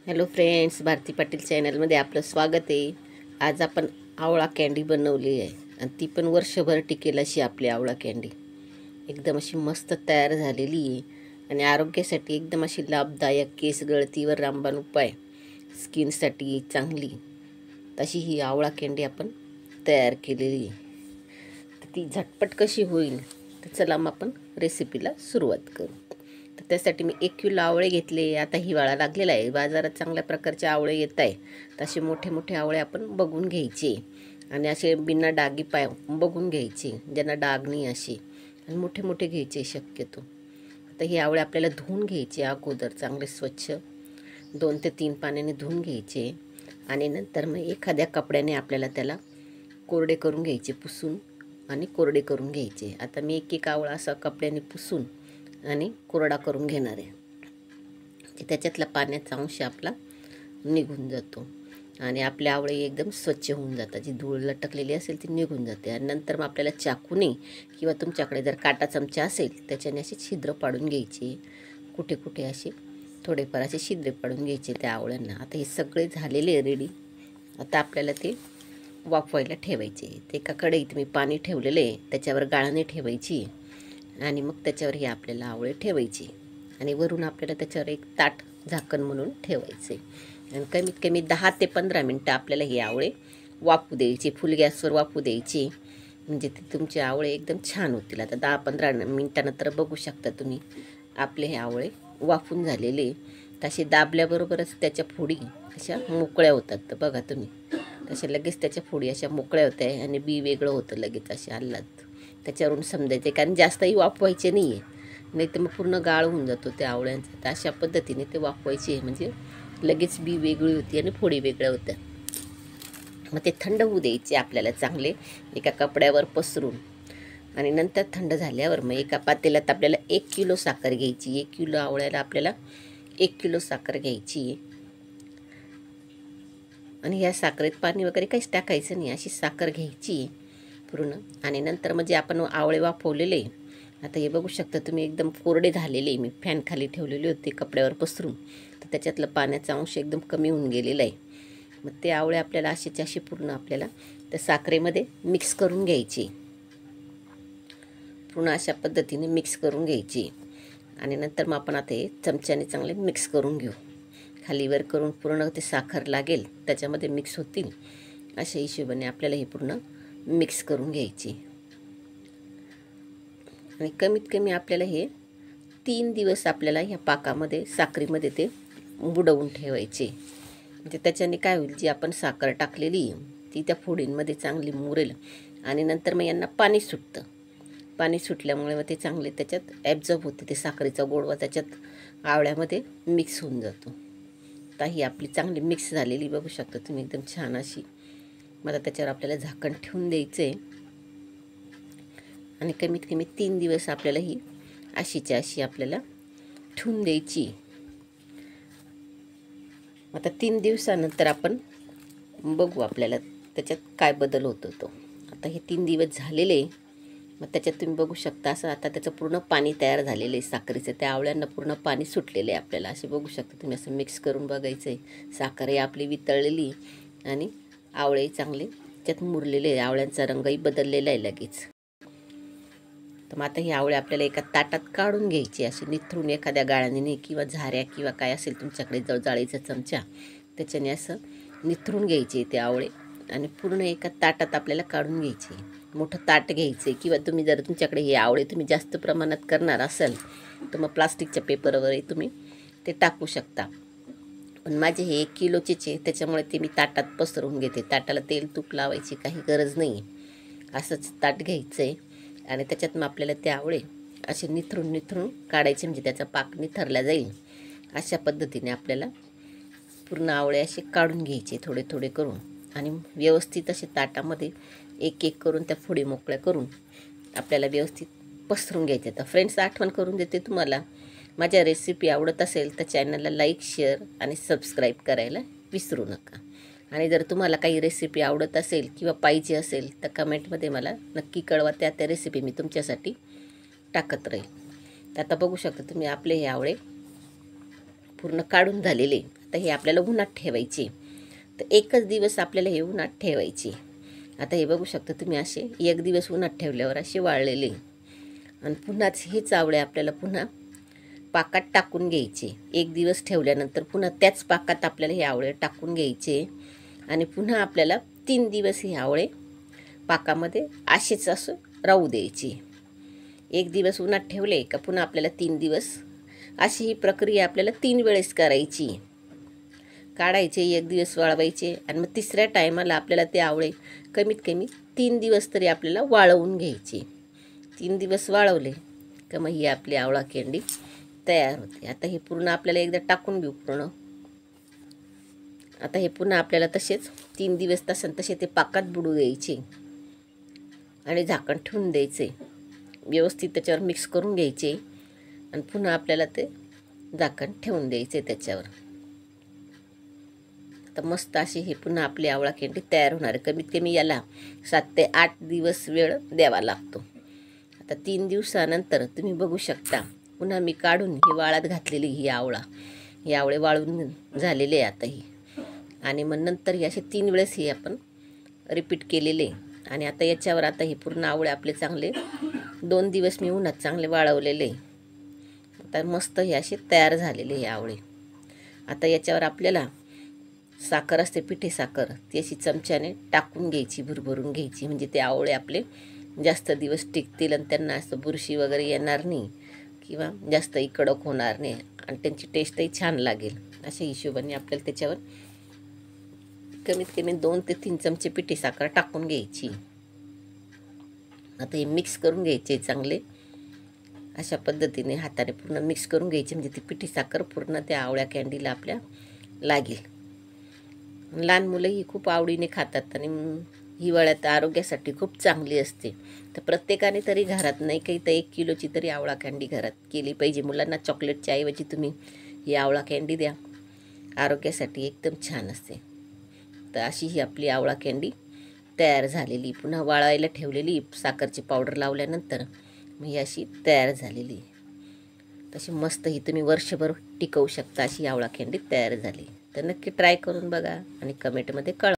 Hello friends, Bharti Patil चॅनलमध्ये आपलं स्वागत आहे। आज आपण आवळा कँडी बनवली आहे आणि ती पण वर्षभर टिकेल अशी आपली आवळा कँडी एकदम अशी मस्त तयार झालेली आहे आणि आरोग्यासाठी एकदम अशी लाभदायक, केस गळतीवर रामबाण उपाय, स्किनसाठी चांगली तशी ही आवळा कँडी आपण तयार केलेली आहे। तर ती झटपट कशी होईल तर चला मग आपण रेसिपीला सुरुवात करू। तर त्यासाठी मी 1 किलो आवळे घेतले। आता हिवाळा लागलेला आहे, बाजारात चांगल्या प्रकारचे आवळे येत आहे, तसे मोठे मोठे आवळे आपण बघून घ्यायचे आणि असे बिना डागी पाय बघून घ्यायचे, ज्यांना डाग नाही असे, आणि मोठे मोठे घ्यायचे शक्यतो। आता हे आवळे आपल्याला धुवून घ्यायचे अगोदर, चांगले स्वच्छ 2 ते 3 पाण्याने धुवून घ्यायचे आणि नंतर मग एखाद्या कपड्याने आपल्याला त्याला कोरडे करून घ्यायचे, पुसून आणि कोरडे करून घ्यायचे। आता मी एक आवळा असा कपड्याने पुसून आणि कोरडा करून घेणार आहे, की त्याच्यातला पाण्याचा अंश आपला निघून जातो आणि आपले आवळे एकदम स्वच्छ होऊन जातात, जी धूळ लटकलेली असेल ती निघून जाते। आणि नंतर मग आपल्याला चाकूने किंवा तुमच्याकडे जर काटा चमचा असेल त्याच्याने असे छिद्र पाडून घ्यायचे, कुठे कुठे असे थोडेफार असे छिद्र पाडून घ्यायचे त्या आवळ्यांना। आता हे सगळे झालेले रेडी। आता आपल्याला ते वाफवायला ठेवायचे। ते एका कढईत मी पाणी ठेवलेलं आहे, त्याच्यावर गाळणी ठेवायची आणि मग त्याच्यावर हे आपल्याला आवळे ठेवायचे आणि वरून आपल्याला त्याच्यावर एक ताट झाकण म्हणून ठेवायचे आणि कमीत कमी 10 ते 15 मिनटं आपल्याला हे आवळे वाफू द्यायचे, फुल गॅसवर वाफू द्यायचे, म्हणजे ते तुमचे आवळे एकदम छान होतील। आता 10-15 मिनटानंतर बघू शकता तुम्ही आपले हे आवळे वाफून झालेले। तसे दाबल्याबरोबरच त्याच्या फोडी अशा मोकळ्या होतात, तर बघा तुम्ही तसे लगेच त्याच्या फोडी अशा मोकळ्या होत आहे आणि बी वेगळं होतं लगेच असे आल्लाद, त्याच्यावरून समजायचे, कारण जास्तही वाफवायचे नाही आहे, नाही तर मग पूर्ण गाळ होऊन जातो त्या आवळ्यांचा। तर अशा पद्धतीने ते वाफवायचे, म्हणजे लगेच बी वेगळी होती आणि फोडी वेगळ्या होत्या। मग ते थंड होऊ द्यायचे आपल्याला चांगले एका कपड्यावर पसरून, आणि नंतर थंड झाल्यावर मग एका पातेल्यात आपल्याला 1 किलो साखर घ्यायची। 1 किलो आवळ्याला आपल्याला 1 किलो साखर घ्यायची आणि ह्या साखरेत पाणी वगैरे काहीच टाकायचं नाही, अशी साखर घ्यायची पूर्ण। आणि नंतर म्हणजे आपण आवळे वाफवलेले, आता हे बघू शकता तुम्ही एकदम कोरडे झालेले, मी फॅन खाली ठेवलेले होते कपड्यावर पसरून, तर त्याच्यातलं पाण्याचा अंश एकदम कमी होऊन गेलेला आहे। मग ते आवळे आपल्याला असेचे असे पूर्ण आपल्याला त्या साखरेमध्ये मिक्स करून घ्यायचे, पूर्ण अशा पद्धतीने मिक्स करून घ्यायची। आणि नंतर मग आपण आता हे चमच्याने चांगले मिक्स करून घेऊ, खालीवर करून पूर्ण ते साखर लागेल त्याच्यामध्ये मिक्स होतील अशा हिशोबाने आपल्याला हे पूर्ण मिक्स करून घ्यायची। आणि कमीत कमी आपल्याला हे 3 दिवस आपल्याला ह्या पाकामध्ये, साखरेमध्ये ते बुडवून ठेवायचे, म्हणजे त्याच्याने काय होईल, जी आपण साखर टाकलेली ती त्या फोडींमध्ये चांगली मुरेल आणि नंतर मग यांना पाणी सुटतं। पाणी सुटल्यामुळे मग ते चांगले त्याच्यात ॲब्झॉर्ब होते, ते साखरेचा गोडवा त्याच्यात आवळ्यामध्ये मिक्स होऊन जातो। तर ही आपली चांगली मिक्स झालेली बघू शकता तुम्ही, एकदम छान अशी। मला त्याच्यावर आपल्याला झाकण ठेवून द्यायचं आहे आणि कमीत कमी 3 दिवस आपल्याला ही अशीच्या अशी आपल्याला ठेवून द्यायची। आता 3 दिवसानंतर आपण बघू आपल्याला त्याच्यात काय बदल होतो तो। आता हे 3 दिवस झालेले, मग त्याच्यात तुम्ही बघू शकता असं आता त्याचं पूर्ण पाणी तयार झालेलं आहे साखरेचं, त्या आवळ्यांना पूर्ण पाणी सुटलेलं आहे आपल्याला, असे बघू शकता तुम्ही। असं मिक्स करून बघायचं आहे, साखर ही आपली वितळलेली आणि आवळे चांगले त्याच्यात मुरलेले आहे, आवळ्यांचा रंगही बदललेला आहे लगेच। तर मग आता ही आवळे आपल्याला एका ताटात काढून घ्यायची, अशी निथरून एखाद्या गाळणीने किंवा झाऱ्या किंवा काय असेल तुमच्याकडे जाळीचा चमचा, त्याच्याने असं निथरून घ्यायचे ते आवळे आणि पूर्ण एका ताटात आपल्याला काढून घ्यायचे। मोठं ताट घ्यायचे किंवा तुम्ही जर तुमच्याकडे हे आवळे तुम्ही जास्त प्रमाणात करणार असाल तर मग प्लास्टिकच्या पेपरवरही तुम्ही ते टाकू शकता, पण माझे हे 1 किलोचेच आहे त्याच्यामुळे ते मी ताटात पसरवून घेते। ताटाला तेल तूप लावायची काही गरज नाही, असंच ताट घ्यायचं आहे आणि त्याच्यात मग आपल्याला ते आवळे असे निथरून काढायचे, म्हणजे त्याचा पाक निथरला जाईल अशा पद्धतीने आपल्याला पूर्ण आवळे असे काढून घ्यायचे थोडे थोडे करून आणि व्यवस्थित असे ताटामध्ये एक एक करून त्या फोडी मोकळ्या करून आपल्याला व्यवस्थित पसरून घ्यायचे। तर फ्रेंड्स, आठवण करून देते तुम्हाला, माझ्या रेसिपी आवडत असेल तर चॅनलला लाईक, शेअर आणि सबस्क्राईब करायला विसरू नका। आणि जर तुम्हाला काही रेसिपी आवडत असेल किंवा पाहिजे असेल तर कमेंटमध्ये मला नक्की कळवा, त्या रेसिपी मी तुमच्यासाठी टाकत राहील। तर आता बघू शकता तुम्ही आपले हे आवळे पूर्ण काढून झालेले, आता हे आपल्याला उन्हात ठेवायचे. तर एकच दिवस आपल्याला हे उन्हात ठेवायचे. आता हे बघू शकता तुम्ही, असे एक दिवस उन्हात ठेवल्यावर असे वाळलेले. आणि पुन्हाच हेच आवळे आपल्याला पुन्हा पाकात टाकून घ्यायचे. एक दिवस ठेवल्यानंतर पुन्हा त्याच पाकात आपल्याला हे आवळे टाकून घ्यायचे. आणि पुन्हा आपल्याला 3 दिवस हे आवळे पाकामध्ये असेच असं राहू द्यायचे. एक दिवस उन्हात ठेवले का पुन्हा आपल्याला 3 दिवस, अशी ही प्रक्रिया आपल्याला 3 वेळेस करायची. काढायचे, एक दिवस वाळवायचे आणि मग तिसऱ्या टायमाला आपल्याला ते आवळे कमीत कमी 3 दिवस तरी आपल्याला वाळवून घ्यायचे. 3 दिवस वाळवले का मग ही आपली आवळा कँडी तयार होते. आता हे पूर्ण आपल्याला एकदा टाकून घेऊ पूर्ण. आता हे पुन्हा आपल्याला तसेच 3 दिवस तसे ते पाकात बुडू द्यायचे आणि झाकण ठेवून द्यायचे. व्यवस्थित त्याच्यावर मिक्स करून घ्यायचे आणि पुन्हा आपल्याला ते झाकण ठेवून द्यायचे त्याच्यावर. तर मस्त अशी हे पुन्हा आपली आवळा कँडी तयार होणार आहे. कमीत कमी याला 7 ते 8 दिवस वेळ द्यावा लागतो. आता 3 दिवसानंतर तुम्ही बघू शकता, पुन्हा मी काढून ही वाळत घातलेली ही आवळे वाळून झालेले आहे आता ही. आणि मग नंतर हे असे 3 वेळेस हे आपण रिपीट केलेले. आणि आता याच्यावर आता हे पूर्ण आवळे आपले चांगले 2 दिवस मी उन्हात चांगले वाळवलेले. आता मस्त हे असे तयार झालेले हे आवळे. आता याच्यावर आपल्याला साखर असते, पिठी साखर, ती अशी चमच्याने टाकून घ्यायची, भरभरून घ्यायची. म्हणजे ते आवळे आपले जास्त दिवस टिकतील आणि त्यांना असं बुरशी वगैरे येणार नाही किंवा जास्त कडक होणार नाही आणि त्यांची टेस्टही छान लागेल. अशा हिशोबाने आपल्याला त्याच्यावर कमीत कमी 2 ते 3 चमचे पिठी साखर टाकून घ्यायची. आता हे मिक्स करून घ्यायचे चांगले. अशा पद्धतीने हाताने पूर्ण मिक्स करून घ्यायचे, म्हणजे ती पिठी साखर पूर्ण त्या आवळ्या कँडीला आपल्या लागेल. लहान मुलंही खूप आवडीने खातात आणि हिवाळ्यात आरोग्यासाठी खूप चांगली असते. तर प्रत्येकाने तरी घरात नाही काही तर 1 किलोची तरी आवळा कँडी घरात केली पाहिजे. मुलांना चॉकलेटच्या ऐवजी तुम्ही ही आवळा कँडी द्या, आरोग्यासाठी एकदम छान असते. तर अशी ही आपली आवळा कँडी तयार झालेली. पुन्हा वाळायला ठेवलेली साखरची पावडर लावल्यानंतर मग ही अशी तयार झालेली. तशी मस्त ही तुम्ही वर्षभर टिकवू शकता. अशी आवळा कँडी तयार झाली. तर नक्की ट्राय करून बघा आणि कमेंटमध्ये कळवा.